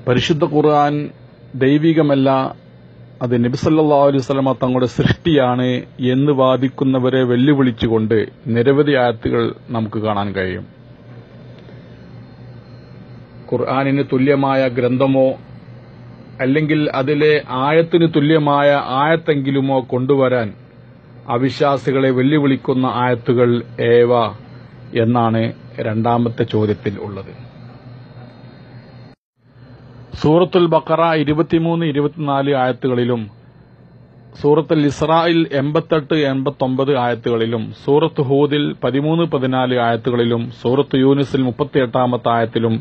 പരിശുദ്ധ ഖുർആൻ ദൈവികമല്ല, അത് നബി സല്ലല്ലാഹു അലൈഹി വസല്ലമ തങ്ങളുടെ സൃഷ്ടിയാണ് എന്ന് വാദിക്കുന്നവരെ വെല്ലുവിളിച്ചുകൊണ്ട് നിരവധി ആയത്തുകൾ നമുക്ക് കാണാൻ കഴിയും. ഖുർആനിന് തുല്യമായ ഗ്രന്ഥമോ അല്ലെങ്കിൽ അതിലെ ആയത്തിന് തുല്യമായ ആയത്തെങ്കിലുമോ കൊണ്ടുവരാൻ അവിശ്വാസികളെ വെല്ലുവിളിക്കുന്ന ആയത്തുകൾ ഏവ എന്നാണ് രണ്ടാമത്തെ ചോദ്യത്തിൽ ഉള്ളത്. സൂറത്തുൽ ബഖറ 23-24 ആയത്തുകളിലും സൂറത്തുൽ ഇസ്രായിൽ 88-89 ആയത്തുകളിലും സൂറത്ത് ഹൂദിൽ 13-14 ആയത്തുകളിലും സൂറത്ത് യൂനുസിൽ 38 ആയത്തിലും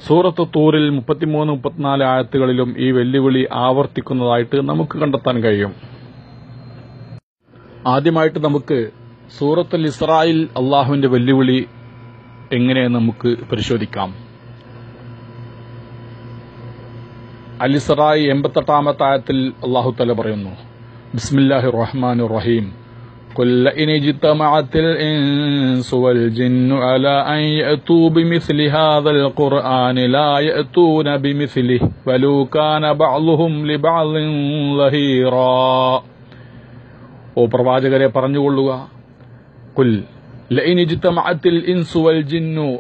സൂറത്ത് തൂറിൽ 33-34 ആയത്തുകളിലും ഈ വെല്ലുവിളി ആവർത്തിക്കുന്നതായിട്ട് നമുക്ക് കണ്ടെത്താൻ കഴിയും. ആദ്യമായിട്ട് നമുക്ക് സൂറത്തുൽ ഇസ്രായിൽ അള്ളാഹുവിന്റെ വെല്ലുവിളി എങ്ങനെ നമുക്ക് പരിശോധിക്കാം. അൽ ഇസ്രായി 88 ആയത്തിൽ അല്ലാഹു തആല പറയുന്നു, ബിസ്മില്ലാഹിർ റഹ്മാനിർ റഹീം, ഖുൽ ലഇൻ ഇജ്തമഅത്തിൽ ഇൻസു വൽ ജിന്നു അലാ അൻ യഅതൂ ബിമിസ്ലി ഹാദൽ ഖുർആനി ലാ യഅതൂന ബിമിസ്ലിഹി വലൗ കാന ബഅ്ളുഹും ലിബഅ്ളിൻ ലഹീറാ. ഓ പ്രവാചകരെ പറഞ്ഞുകൊള്ളുക, ഖുൽ ലഇൻ ഇജ്തമഅത്തിൽ ഇൻസു വൽ ജിന്നു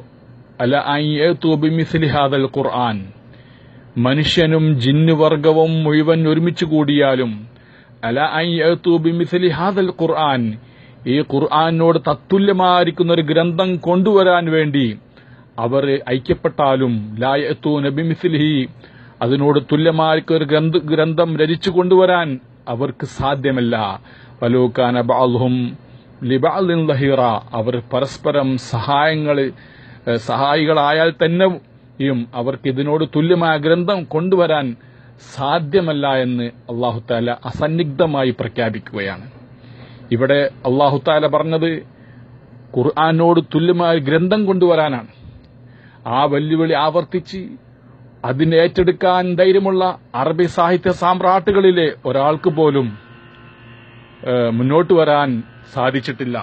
അലാ അൻ യഅതൂ ബിമിസ്ലി ഹാദൽ ഖുർആൻ, മനുഷ്യനും ജിന്നുവർഗവും മുഴുവൻ ഒരുമിച്ച് കൂടിയാലും അലാ അൻ യഅതൂ ബിമിസ്ലി ഹാദൽ ഖുർആൻ, ഈ ഖുർആനോട് തത്തുല്യമായിരിക്കുന്ന ഒരു ഗ്രന്ഥം കൊണ്ടുവരാൻ വേണ്ടി അവർ ഐക്യപ്പെട്ടാലും ലാ യഅതൂന ബിമിസ്ലിഹി, അതിനോട് തുല്യമായിരിക്കുന്ന ഒരു ഗ്രന്ഥം രചിച്ചു കൊണ്ടുവരാൻ അവർക്ക് സാധ്യമല്ല. വലൗ കാന ബഅ്ളുഹും ലിബഅ്ളിൻ ലഹീറ, അവർ പരസ്പരം സഹായികളായാൽ തന്നെ അവർക്ക് ഇതിനോട് തുല്യമായ ഗ്രന്ഥം കൊണ്ടുവരാൻ സാധ്യമല്ല എന്ന് അല്ലാഹു തആല അസന്നിഗ്ധമായി പ്രഖ്യാപിക്കുകയാണ്. ഇവിടെ അല്ലാഹു തആല പറഞ്ഞത് ഖുർആനോട് തുല്യമായ ഗ്രന്ഥം കൊണ്ടുവരാനാണ്. ആ വെല്ലുവിളി ആവർത്തിച്ച് അതിനെ ഏറ്റെടുക്കാൻ ധൈര്യമുള്ള അറബി സാഹിത്യ സാമ്രാട്ടുകളിലെ ഒരാൾക്ക് പോലും മുന്നോട്ട് വരാൻ സാധിച്ചിട്ടില്ല.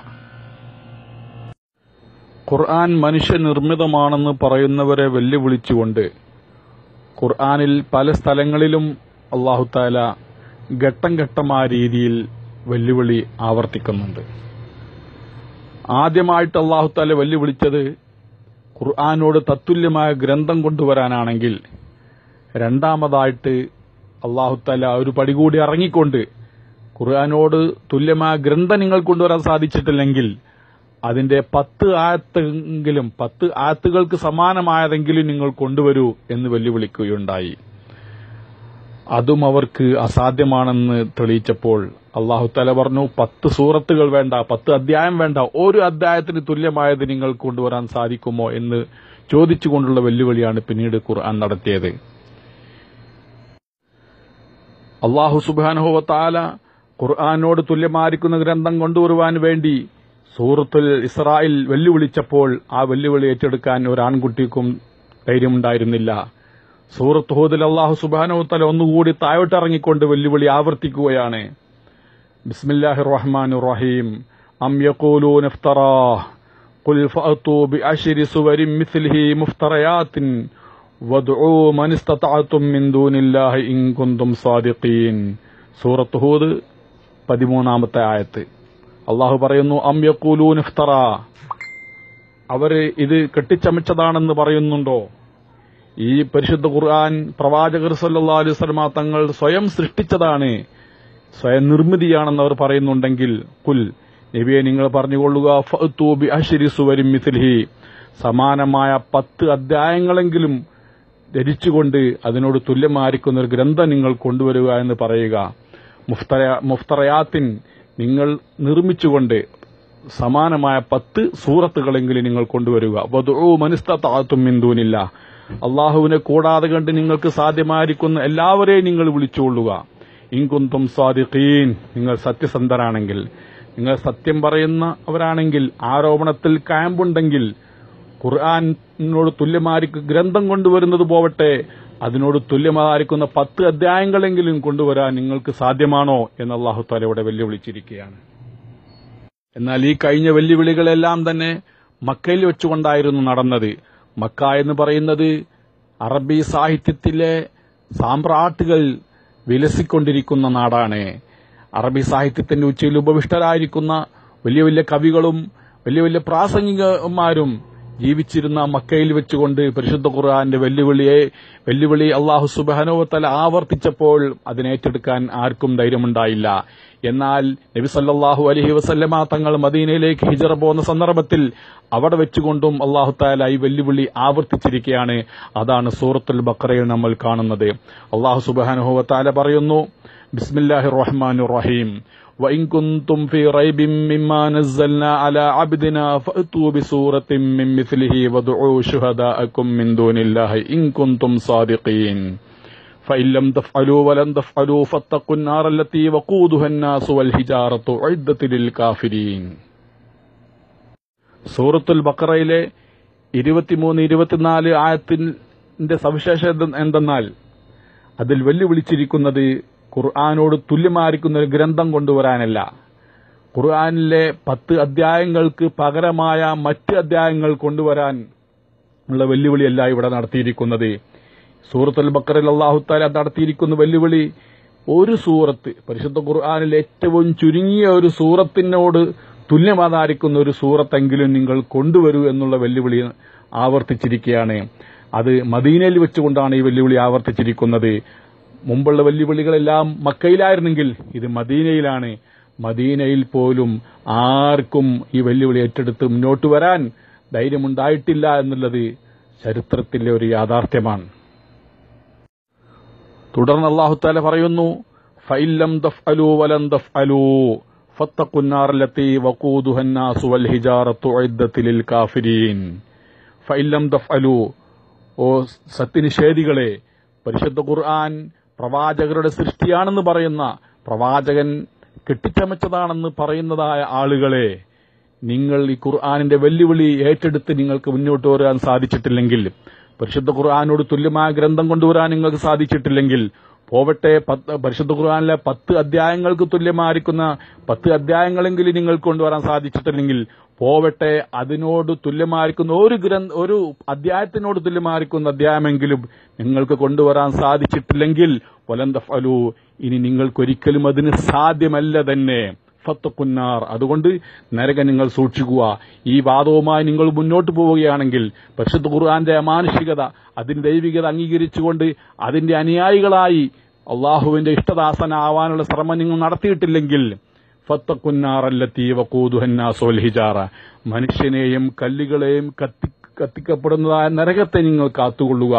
ഖുർആൻ മനുഷ്യനിർമ്മിതമാണെന്ന് പറയുന്നവരെ വെല്ലുവിളിച്ചുകൊണ്ട് ഖുർആനിൽ പല സ്ഥലങ്ങളിലും അല്ലാഹു തആല ഘട്ടം ഘട്ടമായ രീതിയിൽ വെല്ലുവിളി ആവർത്തിക്കുന്നുണ്ട്. ആദ്യമായിട്ട് അല്ലാഹു തആല വെല്ലുവിളിച്ചത് ഖുർആനോട് തത്തുല്യമായ ഗ്രന്ഥം കൊണ്ടുവരാനാണെങ്കിൽ, രണ്ടാമതായിട്ട് അല്ലാഹു തആല ഒരു പടി കൂടി ഇറങ്ങിക്കൊണ്ട് ഖുർആനോട് തുല്യമായ ഗ്രന്ഥം നിങ്ങൾ കൊണ്ടുവരാൻ സാധിച്ചിട്ടില്ലെങ്കിൽ അതിന്റെ 10 ആയത്തുകൾക്ക് സമാനമായതെങ്കിലും നിങ്ങൾ കൊണ്ടുവരൂ എന്ന് വെല്ലുവിളിക്കുകയുണ്ടായി. അതും അവർക്ക് അസാധ്യമാണെന്ന് തെളിയിച്ചപ്പോൾ അല്ലാഹു തആല പറഞ്ഞു, 10 സൂറത്തുകൾ വേണ്ട, 10 അധ്യായം വേണ്ട, ഒരു അധ്യായത്തിന് തുല്യമായത് നിങ്ങൾ കൊണ്ടുവരാൻ സാധിക്കുമോ എന്ന് ചോദിച്ചുകൊണ്ടുള്ള വെല്ലുവിളിയാണ് പിന്നീട് ഖുർആൻ നടത്തിയത്. അല്ലാഹു സുബ്ഹാനഹു വ തആല ഖുർആനോട് തുല്യമായിരിക്കുന്ന ഗ്രന്ഥം കൊണ്ടുവരുവാൻ വേണ്ടി സൂറത്തുൽ ഇസ്രായിൽ വെല്ലുവിളിച്ചപ്പോൾ ആ വെല്ലുവിളി ഏറ്റെടുക്കാൻ ഒരു ആൺകുട്ടിക്കും ധൈര്യമുണ്ടായിരുന്നില്ല. സൂറത്ത് ഹൂദിൽ അല്ലാഹു സുബ്ഹാനഹു വ തആല ഒന്നുകൂടി താഴോട്ടിറങ്ങിക്കൊണ്ട് വെല്ലുവിളി ആവർത്തിക്കുകയാണ്. ബിസ്മില്ലാഹിർ റഹ്മാനിർ റഹീം, അം യഖൂലൂന ഇഫ്തറാഹ് ഖുൽ ഫഅതൂ ബിഅശ്രി സുവരിൻ മിസ്ലിഹി മുഫ്തറയാത്തിൻ വദ്ഉ മൻ ഇസ്തതഅതും മിൻ ദൂനില്ലാഹി ഇൻ കുൻതും സാദിഖീൻ. സൂറത്ത് ഹൂദ് 13 ആയത്ത്. അള്ളാഹു പറയുന്നു, അം യഖൂലൂന ഇഫ്തറാ, അവര് ഇത് കെട്ടിച്ചമച്ചതാണെന്ന് പറയുന്നുണ്ടോ? ഈ പരിശുദ്ധ ഖുർആൻ പ്രവാചകർ സല്ലല്ലാഹു അലൈഹി വസല്ലമ തങ്ങൾ സ്വയം സൃഷ്ടിച്ചതാണ്, സ്വയം നിർമ്മിതിയാണെന്ന് അവർ പറയുന്നുണ്ടെങ്കിൽ ഖുൽ, നബിയെ നിങ്ങൾ പറഞ്ഞുകൊള്ളുക, ഫഅതൂ ബിഅശ്രി സുവരിൻ മിസ്ലിഹി, സമാനമായ 10 അധ്യായങ്ങളെങ്കിലും രചിച്ചുകൊണ്ട് അതിനോട് തുല്യമായിരിക്കുന്ന ഒരു ഗ്രന്ഥം നിങ്ങൾ കൊണ്ടുവരിക എന്ന് പറയുക. മുഫ്തറയാത്തിൻ, നിങ്ങൾ നിർമ്മിച്ചുകൊണ്ട് സമാനമായ 10 സൂറത്തുകളെങ്കിലും നിങ്ങൾ കൊണ്ടുവരിക. വദ്ഉ മൻ ഇസ്തതഅതും മിൻ ദൂനില്ലാഹ്, അല്ലാഹുവിനെ കൂടാതെ കണ്ട് നിങ്ങൾക്ക് സാധ്യമായിരിക്കുന്ന എല്ലാവരെയും നിങ്ങൾ വിളിച്ചുകൊള്ളുക. ഇൻ കുൻതും സാദിഖീൻ, നിങ്ങൾ സത്യസന്ധരാണെങ്കിൽ, നിങ്ങൾ സത്യം പറയുന്നവരാണെങ്കിൽ, ആരോപണത്തിൽ കഴമ്പുണ്ടെങ്കിൽ ഖുർആനോട് തുല്യമായിരിക്കും ഗ്രന്ഥം കൊണ്ടുവരുന്നത് പോവട്ടെ, അതിനോട് തുല്യമായിരിക്കുന്ന 10 അധ്യായങ്ങളെങ്കിലും കൊണ്ടുവരാൻ നിങ്ങൾക്ക് സാധ്യമാണോ എന്ന് അല്ലാഹു തആല ഇവിടെ വെല്ലുവിളിച്ചിരിക്കുകയാണ്. എന്നാൽ ഈ കഴിഞ്ഞ വെല്ലുവിളികളെല്ലാം തന്നെ മക്കയിൽ വെച്ചുകൊണ്ടായിരുന്നു നടന്നത്. മക്ക എന്ന് പറയുന്നത് അറബി സാഹിത്യത്തിലെ സാമ്രാട്ടുകൾ വിലസിക്കൊണ്ടിരിക്കുന്ന നാടാണ്. അറബി സാഹിത്യത്തിന്റെ ഉച്ചയിൽ ഉപവിഷ്ടരായിരിക്കുന്ന വലിയ വലിയ കവികളും വലിയ വലിയ പ്രാസംഗികന്മാരും ജീവിച്ചിരുന്ന മക്കയിൽ വെച്ചുകൊണ്ട് പരിശുദ്ധ ഖുർആന്റെ വെല്ലുവിളി അല്ലാഹു സുബ്ഹാനഹു വ തആല ആവർത്തിച്ചപ്പോൾ അതിനേറ്റെടുക്കാൻ ആർക്കും ധൈര്യമുണ്ടായില്ല. എന്നാൽ നബി സല്ലല്ലാഹു അലൈഹി വസല്ലമ തങ്ങൾ മദീനയിലേക്ക് ഹിജ്റ പോകുന്ന സന്ദർഭത്തിൽ അവിടെ വെച്ചുകൊണ്ടും അല്ലാഹു തആല ഈ വെല്ലുവിളി ആവർത്തിച്ചിരിക്കുകയാണ്. അതാണ് സൂറത്തുൽ ബഖറയിൽ നമ്മൾ കാണുന്നത്. അല്ലാഹു സുബ്ഹാനഹു വ തആല പറയുന്നു, ബിസ്മില്ലാഹിർ റഹ്മാനിർ റഹീം, وإن كنتم في ريب مما نزلنا على عبدنا فأتوا بسورة من مثله وادعوا شهداءكم من دون الله إن كنتم صادقين فإن لم تفعلوا ولن تفعلوا فاتقوا النار التي وقودها الناس والحجارة أعدت للكافرين. സൂറത്തുൽ ബഖറയിലെ 23-24 ആയത്തിന്റെ സവിശേഷത എന്തെന്നാൽ അതിൽ വെല്ലുവിളിച്ചിരിക്കുന്നത് ഖുർആനോട് തുല്യമായിരിക്കുന്ന ഒരു ഗ്രന്ഥം കൊണ്ടുവരാനല്ല, ഖുർആനിലെ 10 അധ്യായങ്ങൾക്ക് പകരമായ മറ്റ് അധ്യായങ്ങൾ കൊണ്ടുവരാൻ ഉള്ള വെല്ലുവിളിയല്ല ഇവിടെ നടത്തിയിരിക്കുന്നത്. സൂറത്തുൽ ബഖറയിൽ അല്ലാഹു തആല നടത്തിയിരിക്കുന്ന വെല്ലുവിളി ഒരു സൂറത്ത്, പരിശുദ്ധ ഖുർആനിലെ ഏറ്റവും ചുരുങ്ങിയ ഒരു സൂറത്തിനോട് തുല്യമായിരിക്കുന്ന ഒരു സൂറത്തെങ്കിലും നിങ്ങൾ കൊണ്ടുവരൂ എന്നുള്ള വെല്ലുവിളി ആവർത്തിച്ചിരിക്കുകയാണ്. അത് മദീനയിൽ വെച്ചുകൊണ്ടാണ് ഈ വെല്ലുവിളി ആവർത്തിച്ചിരിക്കുന്നത്. മുമ്പുള്ള വെല്ലുവിളികളെല്ലാം മക്കയിലായിരുന്നെങ്കിൽ ഇത് മദീനയിലാണ്. മദീനയിൽ പോലും ആർക്കും ഈ വെല്ലുവിളി ഏറ്റെടുത്ത് മുന്നോട്ട് വരാൻ ധൈര്യമുണ്ടായിട്ടില്ല എന്നുള്ളത് ചരിത്രത്തിലെ ഒരു യാഥാർത്ഥ്യമാണ്. തുടർന്ന് അല്ലാഹു തആല പറയുന്നു, ഫഇല്ലം തഫ്അലൂ വലൻ തഫ്അലൂ ഫത്തഖുന്നാർ ലത്തി വഖൂദുഹൻ നാസു വൽ ഹിജാറത്തു ഉഇദ്ദത് ലിൽ കാഫിരീൻ. ഫഇല്ലം തഫ്അലൂ, ഓ സത്യനിഷേധികളെ, പരിശുദ്ധ ഖുർആൻ പ്രവാചകരുടെ സൃഷ്ടിയാണെന്ന് പറയുന്ന, പ്രവാചകൻ കെട്ടിച്ചമച്ചതാണെന്ന് പറയുന്നതായ ആളുകളെ, നിങ്ങൾ ഈ ഖുർആനിന്റെ വെല്ലുവിളി ഏറ്റെടുത്ത് നിങ്ങൾക്ക് മുന്നോട്ട് വരാൻ സാധിച്ചിട്ടില്ലെങ്കിൽ, പരിശുദ്ധ ഖുർആനോട് തുല്യമായ ഗ്രന്ഥം കൊണ്ടുവരാൻ നിങ്ങൾക്ക് സാധിച്ചിട്ടില്ലെങ്കിൽ, പോവട്ടെ പരിശുദ്ധ ഖുർആനിലെ 10 അധ്യായങ്ങൾക്ക് തുല്യമായിരിക്കുന്ന 10 അധ്യായങ്ങളെങ്കിലും നിങ്ങൾക്ക് കൊണ്ടുവരാൻ സാധിച്ചിട്ടില്ലെങ്കിൽ, പോവട്ടെ അതിനോട് തുല്യമായിരിക്കുന്ന ഒരു അധ്യായത്തിനോട് തുല്യമായിരിക്കുന്ന അധ്യായമെങ്കിലും നിങ്ങൾക്ക് കൊണ്ടുവരാൻ സാധിച്ചിട്ടില്ലെങ്കിൽ വലൻ തഫ്അലൂ, ഇനി നിങ്ങൾക്കൊരിക്കലും അതിന് സാധ്യമല്ല തന്നെ. ഫത്തഖുന്നാർ, അതുകൊണ്ട് നരകം നിങ്ങൾ സൂക്ഷിക്കുക. ഈ വാദവുമായി നിങ്ങൾ മുന്നോട്ട് പോവുകയാണെങ്കിൽ, പരിശുദ്ധ ഖുർആന്റെ അമാനുഷികത, അതിന്റെ ദൈവികത അംഗീകരിച്ചുകൊണ്ട് അതിന്റെ അനുയായികളായി അള്ളാഹുവിന്റെ ഇഷ്ടദാസനാവാനുള്ള ശ്രമം നിങ്ങൾ നടത്തിയിട്ടില്ലെങ്കിൽ, ഫത്തഖുന്നാർ അല്ലത്തി വഖൂദുഹൻ നാസു വൽ ഹിജാറ, മനുഷ്യനെയും കല്ലുകളെയും കത്തിക്കപ്പെടുന്നതായ നരകത്തെ നിങ്ങൾ കാത്തുകൊള്ളുക.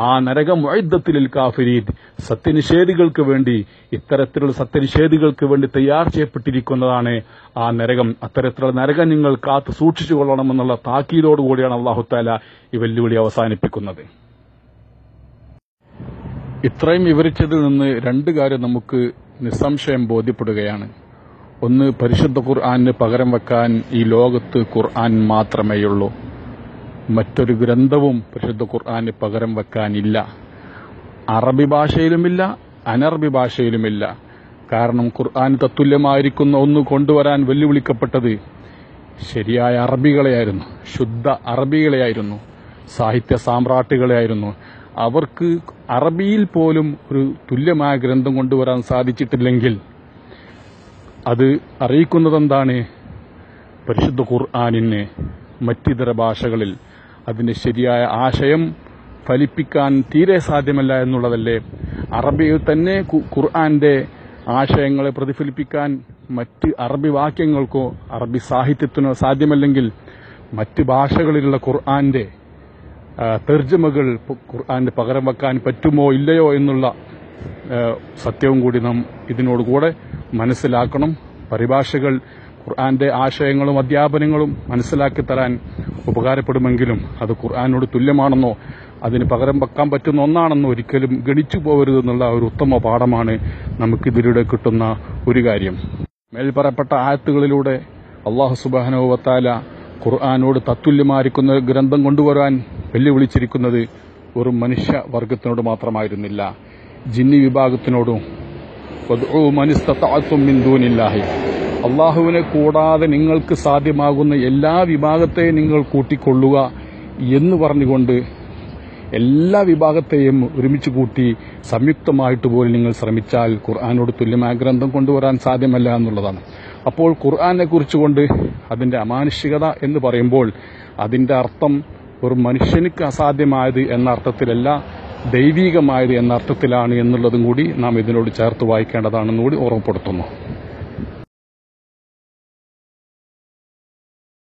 ആ നരകം ഉഇദ്ദത് ലിൽ കാഫിരീൻ, സത്യനിഷേധികൾക്ക് വേണ്ടി, ഇത്തരത്തിലുള്ള സത്യനിഷേധികൾക്ക് വേണ്ടി തയ്യാർ ചെയ്യപ്പെട്ടിരിക്കുന്നതാണ് ആ നരകം. അത്തരത്തിലുള്ള നരകം നിങ്ങൾ കാത്തു സൂക്ഷിച്ചു കൊള്ളണമെന്നുള്ള താക്കീതോടുകൂടിയാണ് അല്ലാഹു തആല ഈ വെല്ലുവിളി അവസാനിപ്പിക്കുന്നത്. ഇത്രയും വിവരിച്ചതിൽ നിന്ന് 2 കാര്യം നമുക്ക് നിസ്സംശയം ബോധ്യപ്പെടുകയാണ്. ഒന്ന്, പരിശുദ്ധ ഖുർആന് പകരം വെക്കാൻ ഈ ലോകത്ത് ഖുർആൻ മാത്രമേയുള്ളൂ. മറ്റൊരു ഗ്രന്ഥവും പരിശുദ്ധ ഖുർആന് പകരം വെക്കാനില്ല. അറബി ഭാഷയിലുമില്ല, അനറബി ഭാഷയിലുമില്ല. കാരണം ഖുർആൻ തത്തുല്യമായിരിക്കുന്ന ഒന്ന് കൊണ്ടുവരാൻ വെല്ലുവിളിക്കപ്പെട്ടത് ശരിയായ അറബികളെയായിരുന്നു, ശുദ്ധ അറബികളെയായിരുന്നു, സാഹിത്യ സാമ്രാട്ടുകളെയായിരുന്നു. അവർക്ക് അറബിയിൽ പോലും ഒരു തുല്യമായ ഗ്രന്ഥം കൊണ്ടുവരാൻ സാധിച്ചിട്ടില്ലെങ്കിൽ അത് അറിയിക്കുന്നതെന്താണ്? പരിശുദ്ധ ഖുർആനിന് മറ്റിതര ഭാഷകളിൽ അതിന്റെ ശരിയായ ആശയം ഫലിപ്പിക്കാൻ തീരെ സാധ്യമല്ല എന്നുള്ളതല്ലേ? അറബിയിൽ തന്നെ ഖുർആന്റെ ആശയങ്ങളെ പ്രതിഫലിപ്പിക്കാൻ മറ്റ് അറബി വാക്യങ്ങൾക്കോ അറബി സാഹിത്യത്തിനോ സാധ്യമല്ലെങ്കിൽ മറ്റ് ഭാഷകളിലുള്ള ഖുർആന്റെ തർജ്ജമകൾ ഖുർആന്റെ പകരം വെക്കാൻ പറ്റുമോ ഇല്ലയോ എന്നുള്ള സത്യവും കൂടി നാം ഇതിനോടുകൂടെ മനസ്സിലാക്കണം. പരിഭാഷകൾ ഖുർആന്റെ ആശയങ്ങളും അധ്യാപനങ്ങളും മനസ്സിലാക്കി തരാൻ ഉപകാരപ്പെടുമെങ്കിലും അത് ഖുർആനോട് തുല്യമാണെന്നോ അതിന് പകരം വെക്കാൻ പറ്റുന്ന ഒന്നാണെന്നോ ഒരിക്കലും ഗണിച്ചു പോകരുതെന്നുള്ള ഒരു ഉത്തമ പാഠമാണ് നമുക്കിതിലൂടെ കിട്ടുന്ന ഒരു കാര്യം. മേൽപ്പറയപ്പെട്ട ആയത്തുകളിലൂടെ അല്ലാഹു സുബ്ഹാനഹു വ തആല ഖുർആനോട് തത്തുല്യമായിരിക്കുന്ന ഗ്രന്ഥം കൊണ്ടുവരാൻ വെല്ലുവിളിച്ചിരിക്കുന്നത് ഒരു മനുഷ്യവർഗത്തിനോട് മാത്രമായിരുന്നില്ല, ജിന്നി വിഭാഗത്തിനോടും. വദ്ഉ മൻ ഇസ്തതഅതും മിൻ ദൂനില്ലാഹി, അള്ളാഹുവിനെ കൂടാതെ നിങ്ങൾക്ക് സാധ്യമാകുന്ന എല്ലാ വിഭാഗത്തെയും നിങ്ങൾ കൂട്ടിക്കൊള്ളുക എന്ന് പറഞ്ഞുകൊണ്ട് എല്ലാ വിഭാഗത്തെയും ഒരുമിച്ച് കൂട്ടി സംയുക്തമായിട്ട് പോലും നിങ്ങൾ ശ്രമിച്ചാൽ ഖുർആനോട് തുല്യമായ ഗ്രന്ഥം കൊണ്ടുവരാൻ സാധ്യമല്ല എന്നുള്ളതാണ്. അപ്പോൾ ഖുർആനെ കുറിച്ചുകൊണ്ട് അതിന്റെ അമാനുഷികത എന്ന് പറയുമ്പോൾ അതിന്റെ അർത്ഥം ഒരു മനുഷ്യനിക്ക് അസാധ്യമായത് എന്ന അർത്ഥത്തിലല്ല, ദൈവീകമായത് എന്ന അർത്ഥത്തിലാണ് എന്നുള്ളതും കൂടി നാം ഇതിനോട് ചേർത്ത് വായിക്കേണ്ടതാണെന്ന് കൂടി ഓർമ്മപ്പെടുത്തുന്നു.